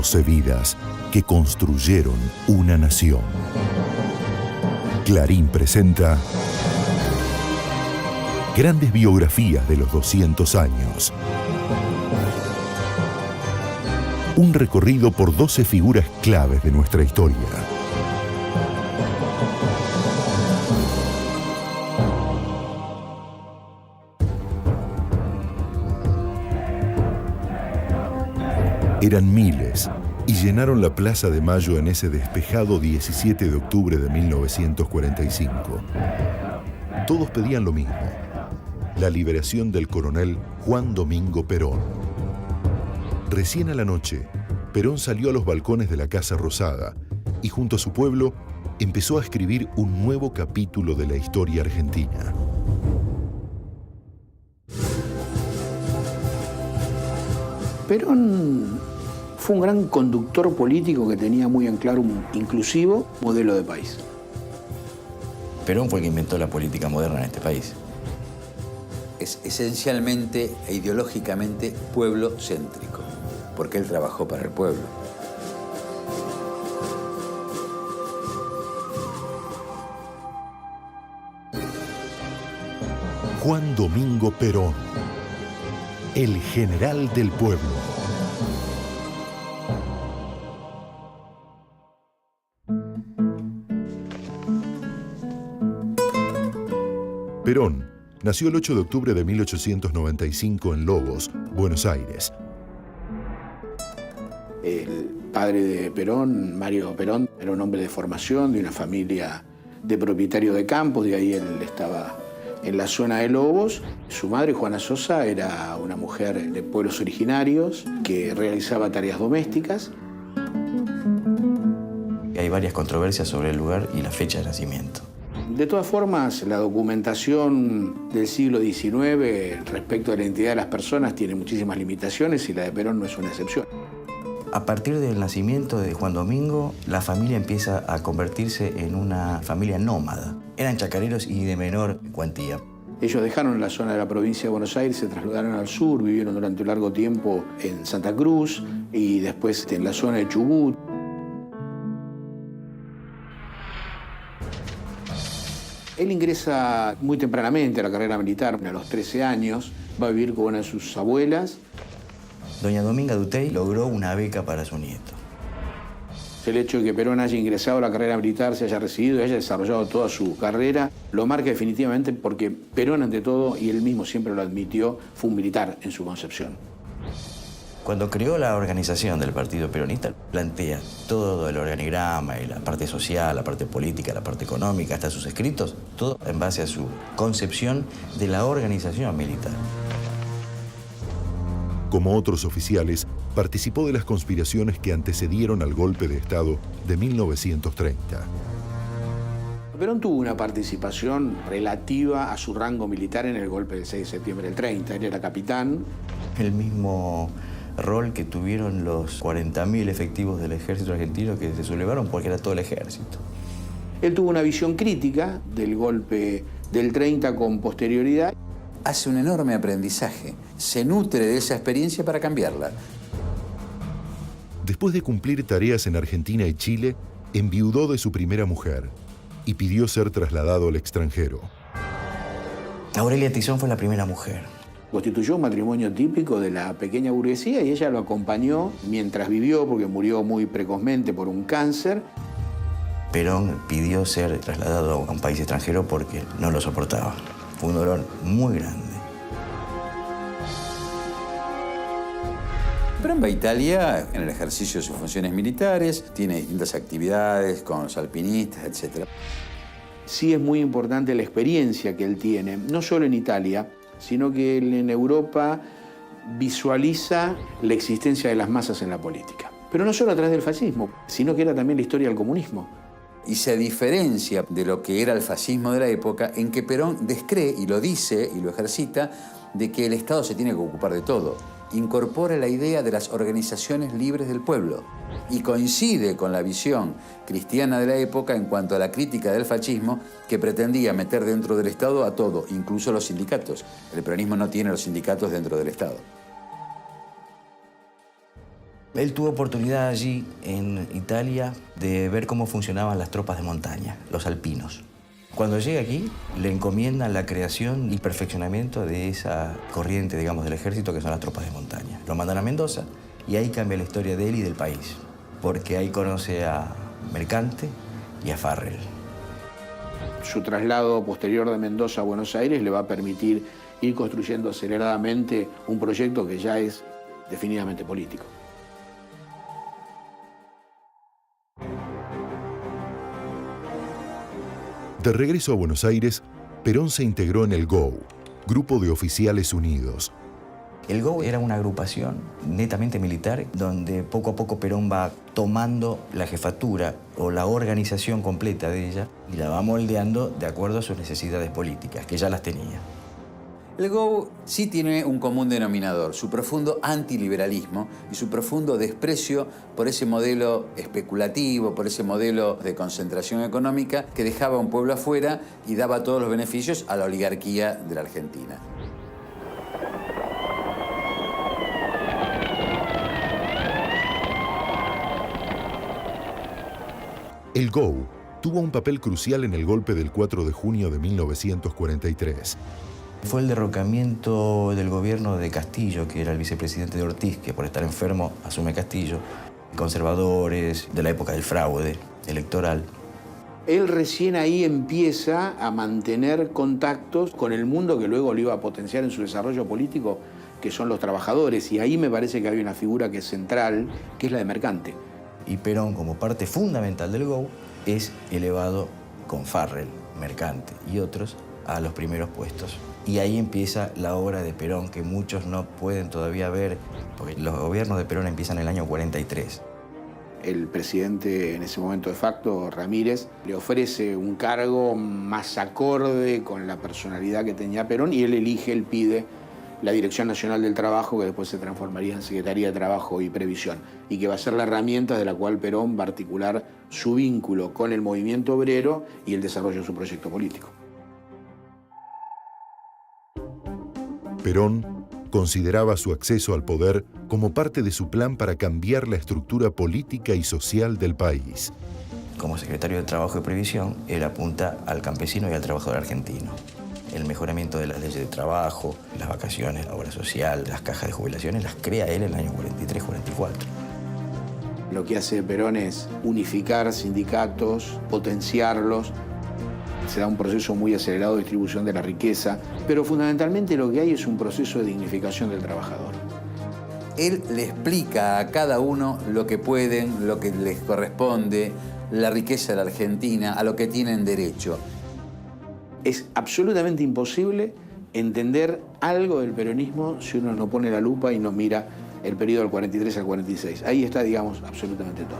12 vidas que construyeron una nación. Clarín presenta grandes biografías de los 200 años. Un recorrido por 12 figuras claves de nuestra historia. Eran miles y llenaron la Plaza de Mayo en ese despejado 17 de octubre de 1945. Todos pedían lo mismo: la liberación del coronel Juan Domingo Perón. Recién a la noche, Perón salió a los balcones de la Casa Rosada y junto a su pueblo empezó a escribir un nuevo capítulo de la historia argentina. Perón fue un gran conductor político que tenía muy en claro un inclusivo modelo de país. Perón fue el que inventó la política moderna en este país. Es esencialmente e ideológicamente pueblo-céntrico, porque él trabajó para el pueblo. Juan Domingo Perón, el general del pueblo. Perón nació el 8 de octubre de 1895 en Lobos, Buenos Aires. El padre de Perón, Mario Perón, era un hombre de formación, de una familia de propietarios de campos, de ahí él estaba en la zona de Lobos. Su madre, Juana Sosa, era una mujer de pueblos originarios que realizaba tareas domésticas. Hay varias controversias sobre el lugar y la fecha de nacimiento. De todas formas, la documentación del siglo XIX respecto a la identidad de las personas tiene muchísimas limitaciones y la de Perón no es una excepción. A partir del nacimiento de Juan Domingo, la familia empieza a convertirse en una familia nómada. Eran chacareros y de menor cuantía. Ellos dejaron la zona de la provincia de Buenos Aires, se trasladaron al sur, vivieron durante un largo tiempo en Santa Cruz y después en la zona de Chubut. Él ingresa muy tempranamente a la carrera militar, a los 13 años, va a vivir con una de sus abuelas. Doña Dominga Dutey logró una beca para su nieto. El hecho de que Perón haya ingresado a la carrera militar, se haya recibido y haya desarrollado toda su carrera, lo marca definitivamente porque Perón, ante todo, y él mismo siempre lo admitió, fue un militar en su concepción. Cuando creó la organización del Partido Peronista, plantea todo el organigrama y la parte social, la parte política, la parte económica, hasta sus escritos, todo en base a su concepción de la organización militar. Como otros oficiales, participó de las conspiraciones que antecedieron al golpe de Estado de 1930. Perón tuvo una participación relativa a su rango militar en el golpe del 6 de septiembre del 30. Él era capitán. El mismo rol que tuvieron los 40.000 efectivos del ejército argentino que se sublevaron porque era todo el ejército. Él tuvo una visión crítica del golpe del 30 con posterioridad. Hace un enorme aprendizaje, se nutre de esa experiencia para cambiarla. Después de cumplir tareas en Argentina y Chile, enviudó de su primera mujer y pidió ser trasladado al extranjero. Aurelia Tizón fue la primera mujer. Constituyó un matrimonio típico de la pequeña burguesía y ella lo acompañó mientras vivió, porque murió muy precozmente por un cáncer. Perón pidió ser trasladado a un país extranjero porque no lo soportaba. Fue un dolor muy grande. Perón va a Italia en el ejercicio de sus funciones militares, tiene distintas actividades con los alpinistas, etc. Sí es muy importante la experiencia que él tiene, no solo en Italia, sino que él en Europa visualiza la existencia de las masas en la política. Pero no solo a través del fascismo, sino que era también la historia del comunismo. Y se diferencia de lo que era el fascismo de la época en que Perón descree, y lo dice y lo ejercita, de que el Estado se tiene que ocupar de todo. Incorpora la idea de las organizaciones libres del pueblo y coincide con la visión cristiana de la época en cuanto a la crítica del fascismo que pretendía meter dentro del Estado a todo, incluso los sindicatos. El peronismo no tiene los sindicatos dentro del Estado. Él tuvo oportunidad allí, en Italia, de ver cómo funcionaban las tropas de montaña, los alpinos. Cuando llega aquí, le encomiendan la creación y perfeccionamiento de esa corriente, digamos, del ejército, que son las tropas de montaña. Lo mandan a Mendoza y ahí cambia la historia de él y del país, porque ahí conoce a Mercante y a Farrell. Su traslado posterior de Mendoza a Buenos Aires le va a permitir ir construyendo aceleradamente un proyecto que ya es definitivamente político. De regreso a Buenos Aires, Perón se integró en el GOU, Grupo de Oficiales Unidos. El GOU era una agrupación netamente militar donde poco a poco Perón va tomando la jefatura o la organización completa de ella y la va moldeando de acuerdo a sus necesidades políticas, que ya las tenía. El GOU sí tiene un común denominador, su profundo antiliberalismo y su profundo desprecio por ese modelo especulativo, por ese modelo de concentración económica que dejaba a un pueblo afuera y daba todos los beneficios a la oligarquía de la Argentina. El GOU tuvo un papel crucial en el golpe del 4 de junio de 1943. Fue el derrocamiento del gobierno de Castillo, que era el vicepresidente de Ortiz, que por estar enfermo asume Castillo. Conservadores de la época del fraude electoral. Él recién ahí empieza a mantener contactos con el mundo que luego lo iba a potenciar en su desarrollo político, que son los trabajadores. Y ahí me parece que hay una figura que es central, que es la de Mercante. Y Perón, como parte fundamental del GOU, es elevado con Farrell, Mercante y otros a los primeros puestos. Y ahí empieza la obra de Perón, que muchos no pueden todavía ver, porque los gobiernos de Perón empiezan en el año 43. El presidente en ese momento de facto, Ramírez, le ofrece un cargo más acorde con la personalidad que tenía Perón y él pide la Dirección Nacional del Trabajo, que después se transformaría en Secretaría de Trabajo y Previsión, y que va a ser la herramienta de la cual Perón va a articular su vínculo con el movimiento obrero y el desarrollo de su proyecto político. Perón consideraba su acceso al poder como parte de su plan para cambiar la estructura política y social del país. Como secretario de Trabajo y Previsión, él apunta al campesino y al trabajador argentino. El mejoramiento de las leyes de trabajo, las vacaciones, la obra social, las cajas de jubilaciones, las crea él en el año 43-44. Lo que hace Perón es unificar sindicatos, potenciarlos. Se da un proceso muy acelerado de distribución de la riqueza, pero fundamentalmente lo que hay es un proceso de dignificación del trabajador. Él le explica a cada uno lo que pueden, lo que les corresponde, la riqueza de la Argentina, a lo que tienen derecho. Es absolutamente imposible entender algo del peronismo si uno no pone la lupa y no mira el periodo del 43 al 46. Ahí está, digamos, absolutamente todo.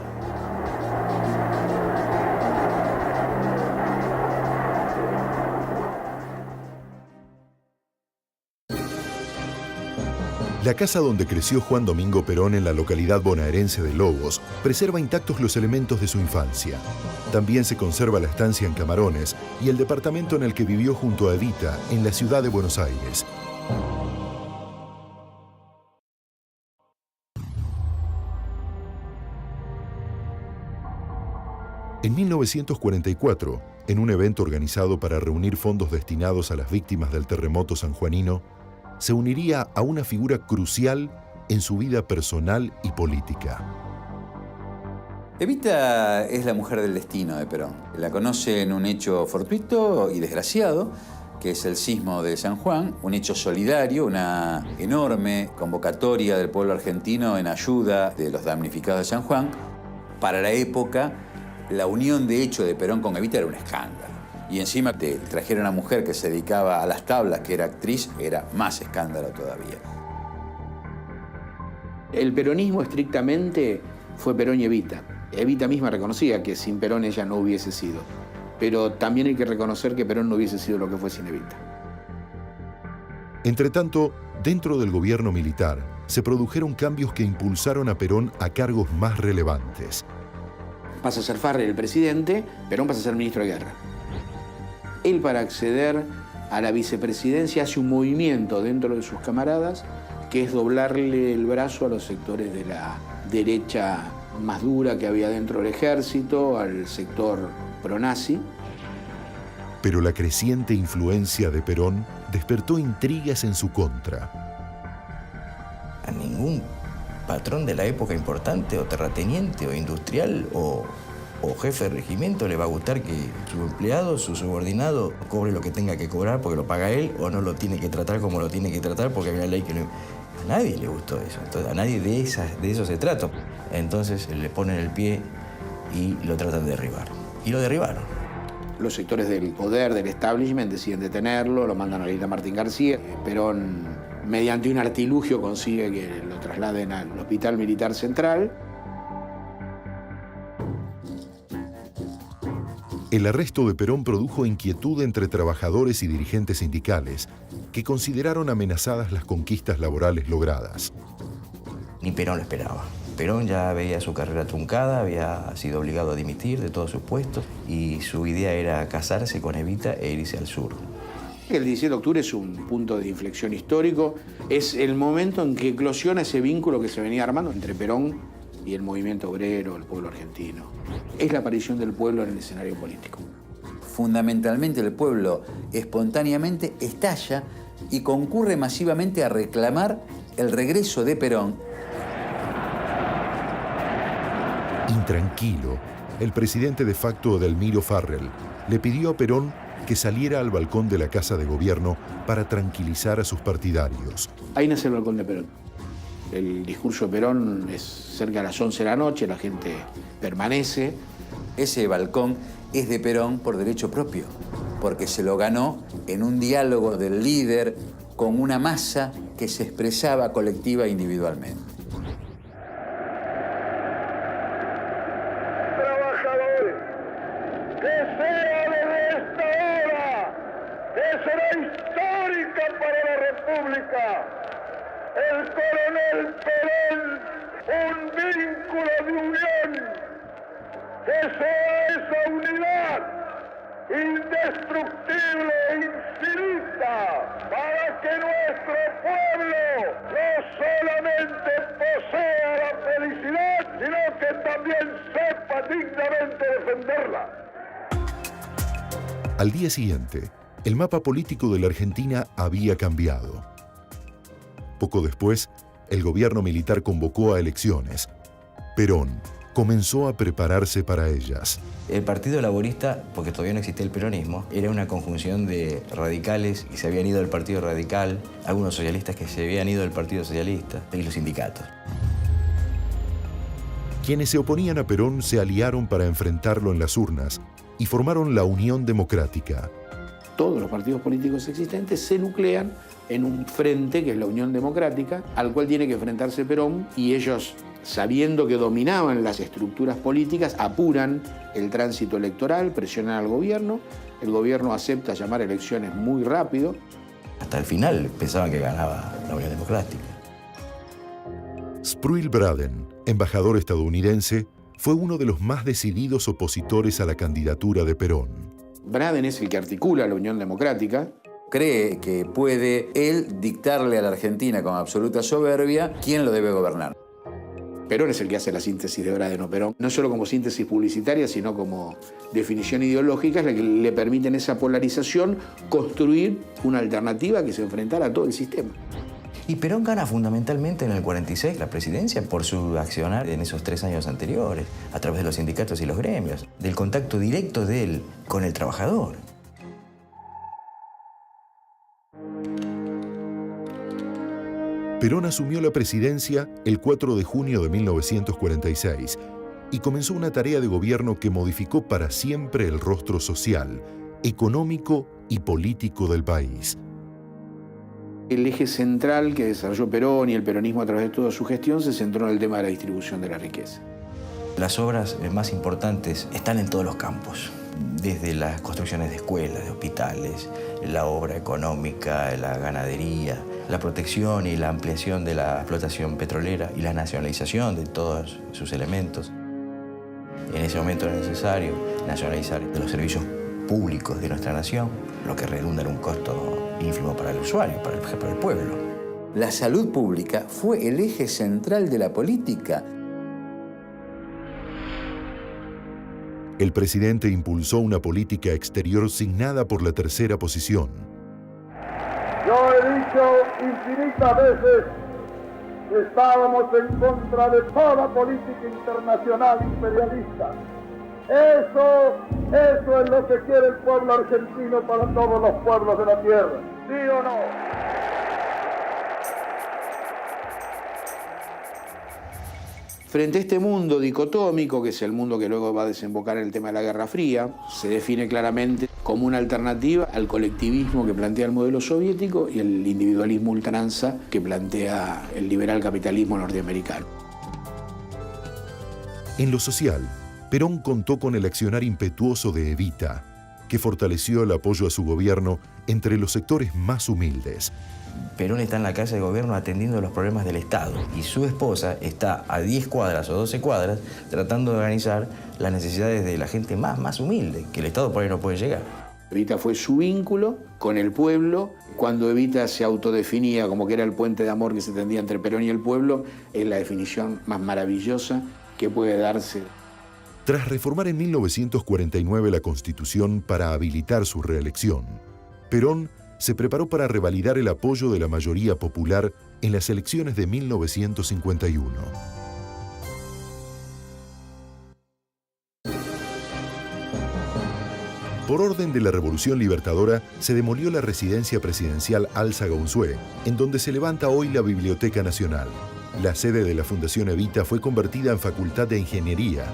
La casa donde creció Juan Domingo Perón en la localidad bonaerense de Lobos preserva intactos los elementos de su infancia. También se conserva la estancia en Camarones y el departamento en el que vivió junto a Evita en la ciudad de Buenos Aires. En 1944, en un evento organizado para reunir fondos destinados a las víctimas del terremoto sanjuanino, se uniría a una figura crucial en su vida personal y política. Evita es la mujer del destino de Perón. La conoce en un hecho fortuito y desgraciado, que es el sismo de San Juan, un hecho solidario, una enorme convocatoria del pueblo argentino en ayuda de los damnificados de San Juan. Para la época, la unión de hecho de Perón con Evita era un escándalo. Y encima te trajeron a una mujer que se dedicaba a las tablas, que era actriz, era más escándalo todavía. El peronismo estrictamente fue Perón y Evita. Evita misma reconocía que sin Perón ella no hubiese sido. Pero también hay que reconocer que Perón no hubiese sido lo que fue sin Evita. Entretanto, dentro del gobierno militar, se produjeron cambios que impulsaron a Perón a cargos más relevantes. Pasa a ser Farrell el presidente, Perón pasa a ser ministro de Guerra. Él, para acceder a la vicepresidencia, hace un movimiento dentro de sus camaradas que es doblarle el brazo a los sectores derecha más dura que había dentro del ejército, al sector pronazi. Pero la creciente influencia de Perón despertó intrigas en su contra. A ningún patrón de la época importante, o terrateniente, o industrial, o jefe de regimiento le va a gustar que su empleado, su subordinado, cobre lo que tenga que cobrar porque lo paga él, o no lo tiene que tratar como lo tiene que tratar porque hay una ley que no... A nadie le gustó eso, entonces, a nadie de eso se trata. Entonces le ponen el pie y lo tratan de derribar. Y lo derribaron. Los sectores del poder, del establishment, deciden detenerlo, lo mandan a la isla Martín García. Perón, mediante un artilugio, consigue que lo trasladen al Hospital Militar Central. El arresto de Perón produjo inquietud entre trabajadores y dirigentes sindicales, que consideraron amenazadas las conquistas laborales logradas. Ni Perón lo esperaba. Perón ya veía su carrera truncada, había sido obligado a dimitir de todos sus puestos y su idea era casarse con Evita e irse al sur. El 17 de octubre es un punto de inflexión histórico, es el momento en que eclosiona ese vínculo que se venía armando entre Perón y el movimiento obrero, el pueblo argentino. Es la aparición del pueblo en el escenario político. Fundamentalmente el pueblo espontáneamente estalla y concurre masivamente a reclamar el regreso de Perón. Intranquilo, el presidente de facto Edelmiro Farrell le pidió a Perón que saliera al balcón de la Casa de Gobierno para tranquilizar a sus partidarios. Ahí nace el balcón de Perón. El discurso de Perón es cerca de las 11 de la noche, la gente permanece. Ese balcón es de Perón por derecho propio, porque se lo ganó en un diálogo del líder con una masa que se expresaba colectiva e individualmente. Trabajadores, que sea desde esta hora, que será histórica para la República, el coronel Perón, un vínculo de unión, que sea esa unidad indestructible e infinita para que nuestro pueblo no solamente posea la felicidad, sino que también sepa dignamente defenderla. Al día siguiente, el mapa político de la Argentina había cambiado. Poco después, el gobierno militar convocó a elecciones. Perón comenzó a prepararse para ellas. El Partido Laborista, porque todavía no existía el peronismo, era una conjunción de radicales que se habían ido del Partido Radical, algunos socialistas que se habían ido del Partido Socialista y los sindicatos. Quienes se oponían a Perón se aliaron para enfrentarlo en las urnas y formaron la Unión Democrática. Todos los partidos políticos existentes se nuclean en un frente que es la Unión Democrática, al cual tiene que enfrentarse Perón, y ellos, sabiendo que dominaban las estructuras políticas, apuran el tránsito electoral, presionan al gobierno, el gobierno acepta llamar elecciones muy rápido. Hasta el final pensaban que ganaba la Unión Democrática. Spruill Braden, embajador estadounidense, fue uno de los más decididos opositores a la candidatura de Perón. Braden es el que articula la Unión Democrática. Cree que puede él dictarle a la Argentina con absoluta soberbia quién lo debe gobernar. Perón es el que hace la síntesis de Braden o Perón, no solo como síntesis publicitaria, sino como definición ideológica, es la que le permite en esa polarización construir una alternativa que se enfrentara a todo el sistema. Y Perón gana fundamentalmente en el 46 la presidencia por su accionar en esos 3 años anteriores, a través de los sindicatos y los gremios, del contacto directo de él con el trabajador. Perón asumió la presidencia el 4 de junio de 1946 y comenzó una tarea de gobierno que modificó para siempre el rostro social, económico y político del país. El eje central que desarrolló Perón y el peronismo a través de toda su gestión se centró en el tema de la distribución de la riqueza. Las obras más importantes están en todos los campos, desde las construcciones de escuelas, de hospitales, la obra económica, la ganadería, la protección y la ampliación de la explotación petrolera y la nacionalización de todos sus elementos. En ese momento era necesario nacionalizar los servicios públicos de nuestra nación, lo que redunda en un costo ínfimo para el usuario, para el pueblo. La salud pública fue el eje central de la política. El presidente impulsó una política exterior signada por la tercera posición. Yo he dicho infinitas veces que estábamos en contra de toda política internacional imperialista. Eso es lo que quiere el pueblo argentino para todos los pueblos de la tierra. ¿Sí o no? Frente a este mundo dicotómico, que es el mundo que luego va a desembocar en el tema de la Guerra Fría, se define claramente como una alternativa al colectivismo que plantea el modelo soviético y el individualismo ultranza que plantea el liberal capitalismo norteamericano. En lo social, Perón contó con el accionar impetuoso de Evita, que fortaleció el apoyo a su gobierno entre los sectores más humildes. Perón está en la Casa de Gobierno atendiendo los problemas del Estado y su esposa está a 10 cuadras o 12 cuadras tratando de organizar las necesidades de la gente más humilde, que el Estado por ahí no puede llegar. Evita fue su vínculo con el pueblo. Cuando Evita se autodefinía como que era el puente de amor que se tendía entre Perón y el pueblo, es la definición más maravillosa que puede darse. Tras reformar en 1949 la Constitución para habilitar su reelección, Perón se preparó para revalidar el apoyo de la mayoría popular en las elecciones de 1951. Por orden de la Revolución Libertadora, se demolió la residencia presidencial Álzaga Unzué, en donde se levanta hoy la Biblioteca Nacional. La sede de la Fundación Evita fue convertida en Facultad de Ingeniería.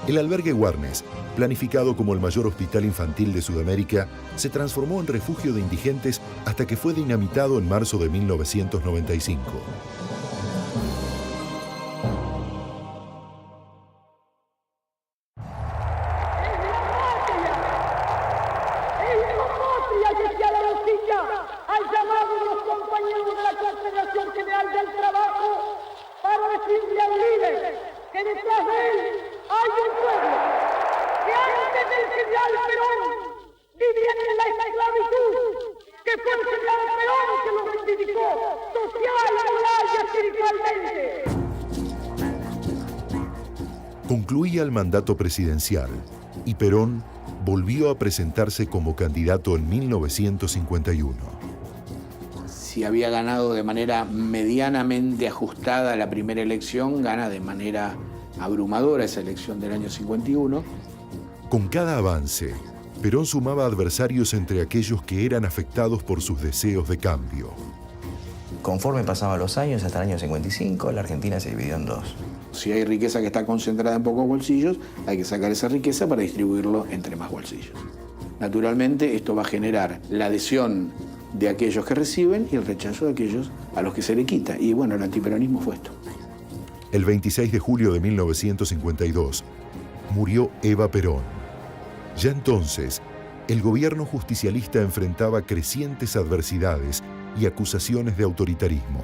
El albergue Warnes, planificado como el mayor hospital infantil de Sudamérica, se transformó en refugio de indigentes hasta que fue dinamitado en marzo de 1995. Al llamado de los compañeros de la Confederación General del Trabajo para decirle al líder que detrás de él hay un pueblo que antes del general Perón vivían en la esclavitud, que fue el general Perón que lo reivindicó social, moral y espiritualmente. Concluía el mandato presidencial y Perón volvió a presentarse como candidato en 1951. Si había ganado de manera medianamente ajustada la primera elección, gana de manera abrumadora esa elección del año 51. Con cada avance, Perón sumaba adversarios entre aquellos que eran afectados por sus deseos de cambio. Conforme pasaban los años, hasta el año 55, la Argentina se dividió en dos. Si hay riqueza que está concentrada en pocos bolsillos, hay que sacar esa riqueza para distribuirlo entre más bolsillos. Naturalmente, esto va a generar la adhesión de aquellos que reciben y el rechazo de aquellos a los que se le quita. Y bueno, el antiperonismo fue esto. El 26 de julio de 1952, murió Eva Perón. Ya entonces, el gobierno justicialista enfrentaba crecientes adversidades y acusaciones de autoritarismo.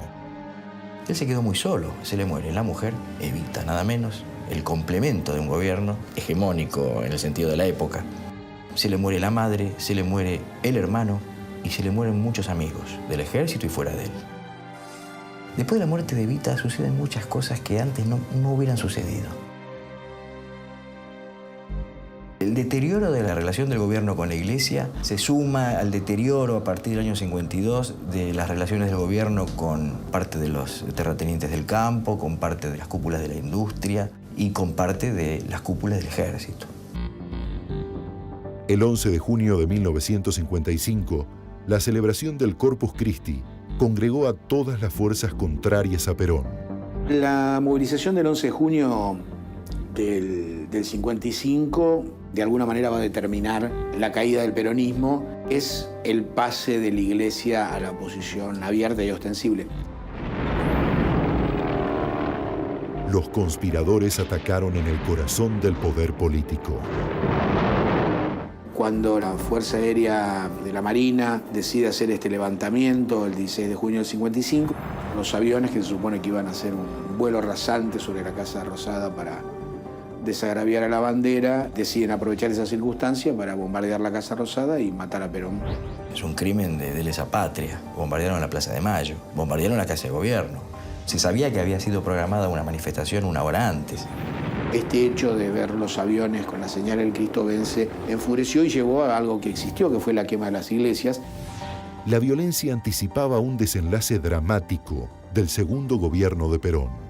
Él se quedó muy solo, se le muere la mujer, Evita, nada menos, el complemento de un gobierno hegemónico en el sentido de la época. Se le muere la madre, se le muere el hermano y se le mueren muchos amigos del ejército y fuera de él. Después de la muerte de Evita suceden muchas cosas que antes no hubieran sucedido. El deterioro de la relación del gobierno con la Iglesia se suma al deterioro a partir del año 52 de las relaciones del gobierno con parte de los terratenientes del campo, con parte de las cúpulas de la industria y con parte de las cúpulas del ejército. El 11 de junio de 1955, la celebración del Corpus Christi congregó a todas las fuerzas contrarias a Perón. La movilización del 11 de junio del 55 de alguna manera va a determinar la caída del peronismo. Es el pase de la Iglesia a la oposición abierta y ostensible. Los conspiradores atacaron en el corazón del poder político. Cuando la Fuerza Aérea de la Marina decide hacer este levantamiento el 16 de junio del 55, los aviones que se supone que iban a hacer un vuelo rasante sobre la Casa Rosada para desagraviar a la bandera, deciden aprovechar esa circunstancia para bombardear la Casa Rosada y matar a Perón. Es un crimen de lesa patria. Bombardearon la Plaza de Mayo, bombardearon la Casa de Gobierno. Se sabía que había sido programada una manifestación una hora antes. Este hecho de ver los aviones con la señal del Cristo vence enfureció y llevó a algo que existió, que fue la quema de las iglesias. La violencia anticipaba un desenlace dramático del segundo gobierno de Perón.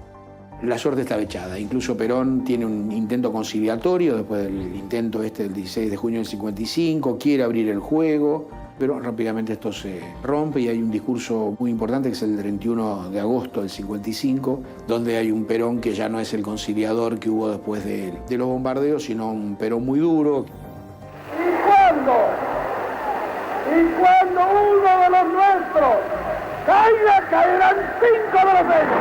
La suerte estaba echada. Incluso Perón tiene un intento conciliatorio después del intento del 16 de junio del 55, quiere abrir el juego, pero rápidamente esto se rompe y hay un discurso muy importante que es el 31 de agosto del 55, donde hay un Perón que ya no es el conciliador que hubo después de los bombardeos, sino un Perón muy duro. Y cuando uno de los nuestros caiga, caerán 5 de los ellos.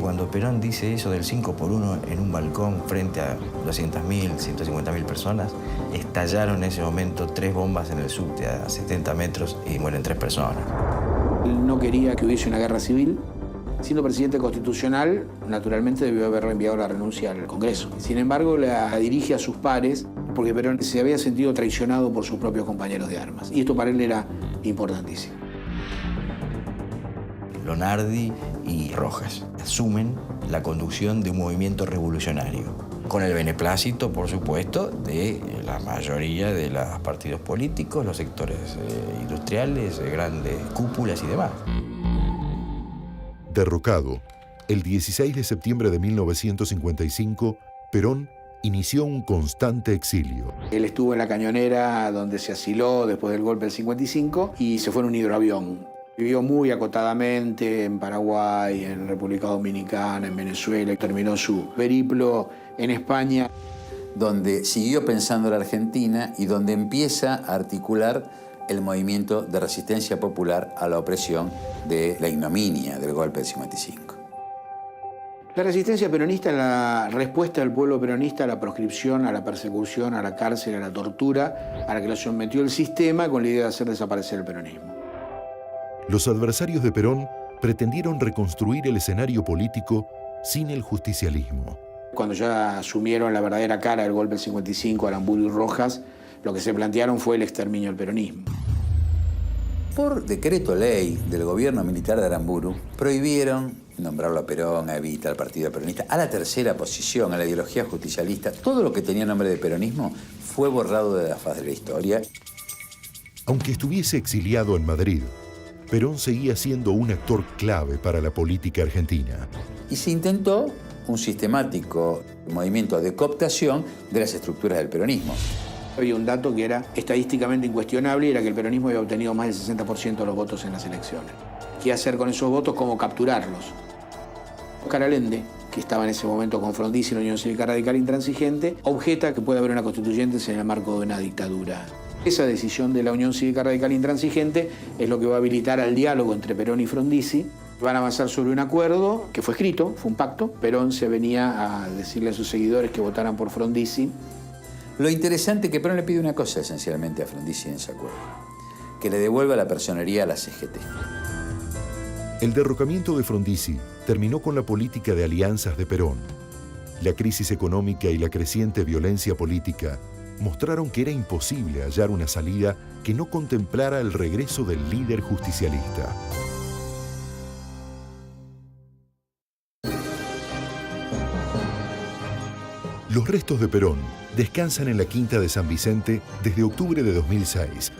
Cuando Perón dice eso del 5 por 1 en un balcón frente a 200.000, 150.000 personas, estallaron en ese momento 3 bombas en el subte a 70 metros y mueren 3 personas. Él no quería que hubiese una guerra civil. Siendo presidente constitucional, naturalmente debió haber enviado la renuncia al Congreso. Sin embargo, la dirige a sus pares porque Perón se había sentido traicionado por sus propios compañeros de armas. Y esto para él era importantísimo. Lonardi y Rojas asumen la conducción de un movimiento revolucionario, con el beneplácito, por supuesto, de la mayoría de los partidos políticos, los sectores industriales, grandes cúpulas y demás. Derrocado, el 16 de septiembre de 1955, Perón inició un constante exilio. Él estuvo en la Cañonera, donde se asiló después del golpe del 55, y se fue en un hidroavión. Vivió muy acotadamente en Paraguay, en República Dominicana, en Venezuela, y terminó su periplo en España. Donde siguió pensando la Argentina y donde empieza a articular el movimiento de resistencia popular a la opresión de la ignominia del golpe del 55. La resistencia peronista es la respuesta del pueblo peronista a la proscripción, a la persecución, a la cárcel, a la tortura, a la que lo sometió el sistema con la idea de hacer desaparecer el peronismo. Los adversarios de Perón pretendieron reconstruir el escenario político sin el justicialismo. Cuando ya asumieron la verdadera cara del golpe del 55, Aramburu y Rojas, lo que se plantearon fue el exterminio del peronismo. Por decreto ley del gobierno militar de Aramburu, prohibieron nombrarlo a Perón, a Evita, al Partido Peronista, a la tercera posición, a la ideología justicialista. Todo lo que tenía nombre de peronismo fue borrado de la faz de la historia. Aunque estuviese exiliado en Madrid, Perón seguía siendo un actor clave para la política argentina. Y se intentó un sistemático movimiento de cooptación de las estructuras del peronismo. Había un dato que era estadísticamente incuestionable y era que el peronismo había obtenido más del 60% de los votos en las elecciones. ¿Qué hacer con esos votos? ¿Cómo capturarlos? Oscar Allende, que estaba en ese momento con Frondizi y la Unión Cívica Radical Intransigente, objeta que puede haber una constituyente en el marco de una dictadura. Esa decisión de la Unión Cívica Radical Intransigente es lo que va a habilitar al diálogo entre Perón y Frondizi. Van a avanzar sobre un acuerdo que fue escrito, fue un pacto. Perón se venía a decirle a sus seguidores que votaran por Frondizi. Lo interesante es que Perón le pide una cosa esencialmente a Frondizi en ese acuerdo, que le devuelva la personería a la CGT. El derrocamiento de Frondizi terminó con la política de alianzas de Perón. La crisis económica y la creciente violencia política mostraron que era imposible hallar una salida que no contemplara el regreso del líder justicialista. Los restos de Perón descansan en la Quinta de San Vicente desde octubre de 2006.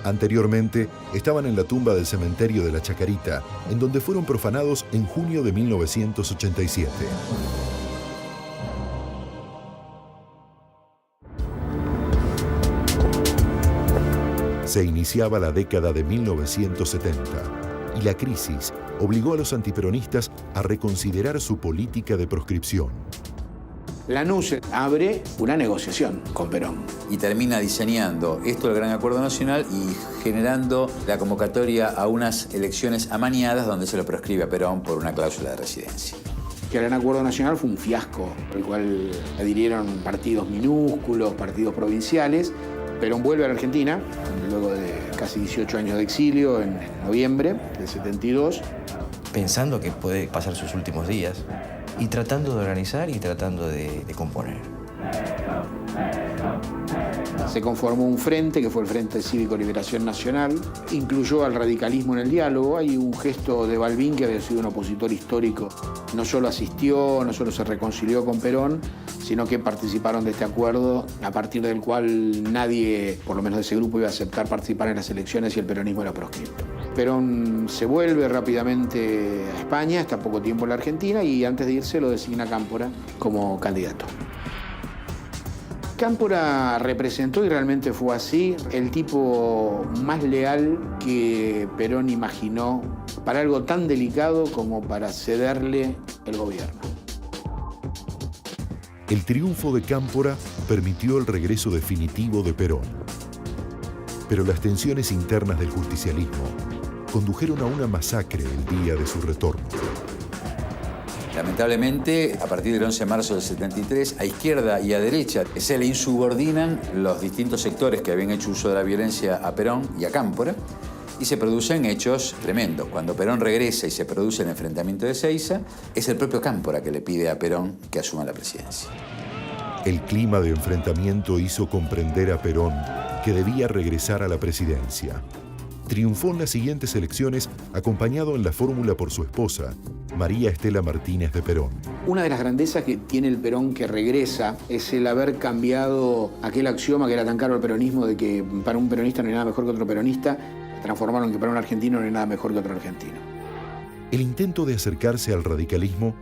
Anteriormente, estaban en la tumba del cementerio de la Chacarita, en donde fueron profanados en junio de 1987. Se iniciaba la década de 1970 y la crisis obligó a los antiperonistas a reconsiderar su política de proscripción. Lanús abre una negociación con Perón. Y termina diseñando esto del Gran Acuerdo Nacional y generando la convocatoria a unas elecciones amañadas donde se lo proscribe a Perón por una cláusula de residencia. Que el Gran Acuerdo Nacional fue un fiasco, al cual adhirieron partidos minúsculos, partidos provinciales. Perón vuelve a la Argentina, luego de casi 18 años de exilio, en noviembre del 72. Pensando que puede pasar sus últimos días y tratando de organizar y tratando de componer. Se conformó un frente, que fue el Frente Cívico Liberación Nacional, incluyó al radicalismo en el diálogo. Hay un gesto de Balbín, que había sido un opositor histórico. No solo asistió, no solo se reconcilió con Perón, sino que participaron de este acuerdo, a partir del cual nadie, por lo menos de ese grupo, iba a aceptar participar en las elecciones y el peronismo era proscripto. Perón se vuelve rápidamente a España, está poco tiempo en la Argentina, y antes de irse lo designa Cámpora como candidato. Cámpora representó, y realmente fue así, el tipo más leal que Perón imaginó para algo tan delicado como para cederle el gobierno. El triunfo de Cámpora permitió el regreso definitivo de Perón. Pero las tensiones internas del justicialismo condujeron a una masacre el día de su retorno. Lamentablemente, a partir del 11 de marzo del 73, a izquierda y a derecha se le insubordinan los distintos sectores que habían hecho uso de la violencia a Perón y a Cámpora, y se producen hechos tremendos. Cuando Perón regresa y se produce el enfrentamiento de Seiza, es el propio Cámpora que le pide a Perón que asuma la presidencia. El clima de enfrentamiento hizo comprender a Perón que debía regresar a la presidencia. Triunfó en las siguientes elecciones, acompañado en la fórmula por su esposa, María Estela Martínez de Perón. Una de las grandezas que tiene el Perón que regresa es el haber cambiado aquel axioma que era tan caro al peronismo, de que para un peronista no hay nada mejor que otro peronista. Transformaron que para un argentino no hay nada mejor que otro argentino. El intento de acercarse al radicalismo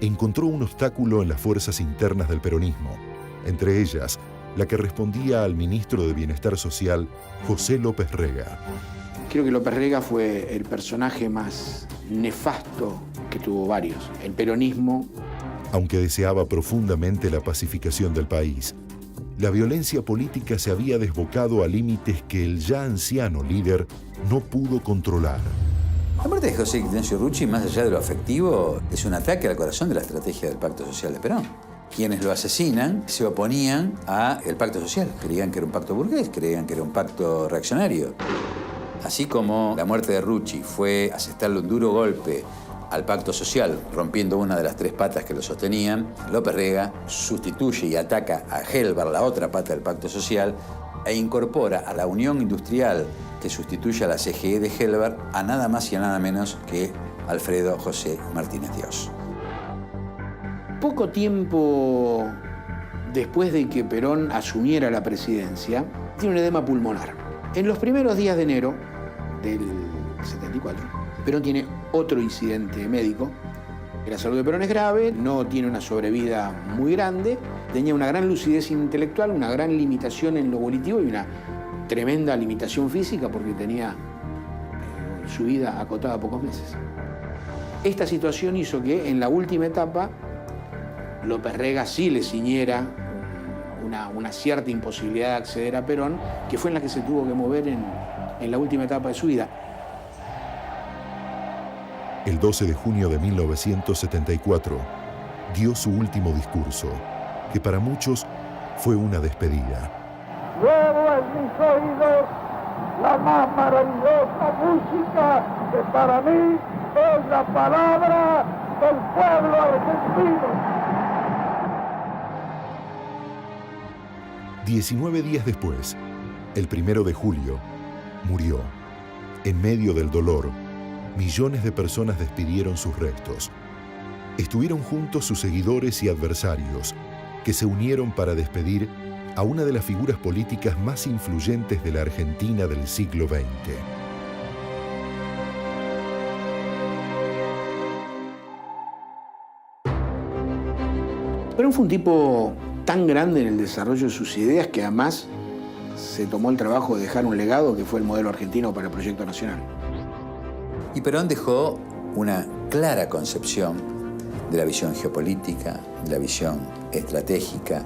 encontró un obstáculo en las fuerzas internas del peronismo, entre ellas la que respondía al ministro de Bienestar Social, José López Rega. Creo que López Rega fue el personaje más nefasto, que tuvo varios. El peronismo, aunque deseaba profundamente la pacificación del país, la violencia política se había desbocado a límites que el ya anciano líder no pudo controlar. La muerte de José Ignacio Rucci, más allá de lo afectivo, es un ataque al corazón de la estrategia del Pacto Social de Perón. Quienes lo asesinan se oponían al Pacto Social. Creían que era un pacto burgués, creían que era un pacto reaccionario. Así como la muerte de Rucci fue asestarle un duro golpe al Pacto Social, rompiendo una de las tres patas que lo sostenían, López Rega sustituye y ataca a Helbar, la otra pata del Pacto Social, e incorpora a la Unión Industrial, que sustituye a la CGE de Helbar, a nada más y a nada menos que Alfredo José Martínez Dios. Poco tiempo después de que Perón asumiera la presidencia, tiene un edema pulmonar. En los primeros días de enero del 74, Perón tiene otro incidente médico. La salud de Perón es grave, no tiene una sobrevida muy grande, tenía una gran lucidez intelectual, una gran limitación en lo volitivo y una tremenda limitación física porque tenía su vida acotada a pocos meses. Esta situación hizo que en la última etapa López Rega sí le ciñera una cierta imposibilidad de acceder a Perón, que fue en la que se tuvo que mover en la última etapa de su vida. El 12 de junio de 1974 dio su último discurso, que para muchos fue una despedida. Llevo en mis oídos la más maravillosa música que para mí es la palabra del pueblo argentino. 19 días después, el 1 de julio, murió. En medio del dolor, millones de personas despidieron sus restos. Estuvieron juntos sus seguidores y adversarios, que se unieron para despedir a una de las figuras políticas más influyentes de la Argentina del siglo XX. Perón fue un tipo tan grande en el desarrollo de sus ideas que además se tomó el trabajo de dejar un legado que fue el modelo argentino para el proyecto nacional. Y Perón dejó una clara concepción de la visión geopolítica, de la visión estratégica.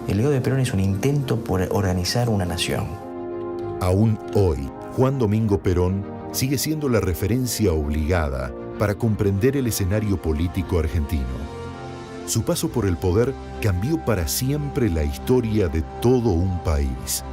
El legado de Perón es un intento por organizar una nación. Aún hoy, Juan Domingo Perón sigue siendo la referencia obligada para comprender el escenario político argentino. Su paso por el poder cambió para siempre la historia de todo un país.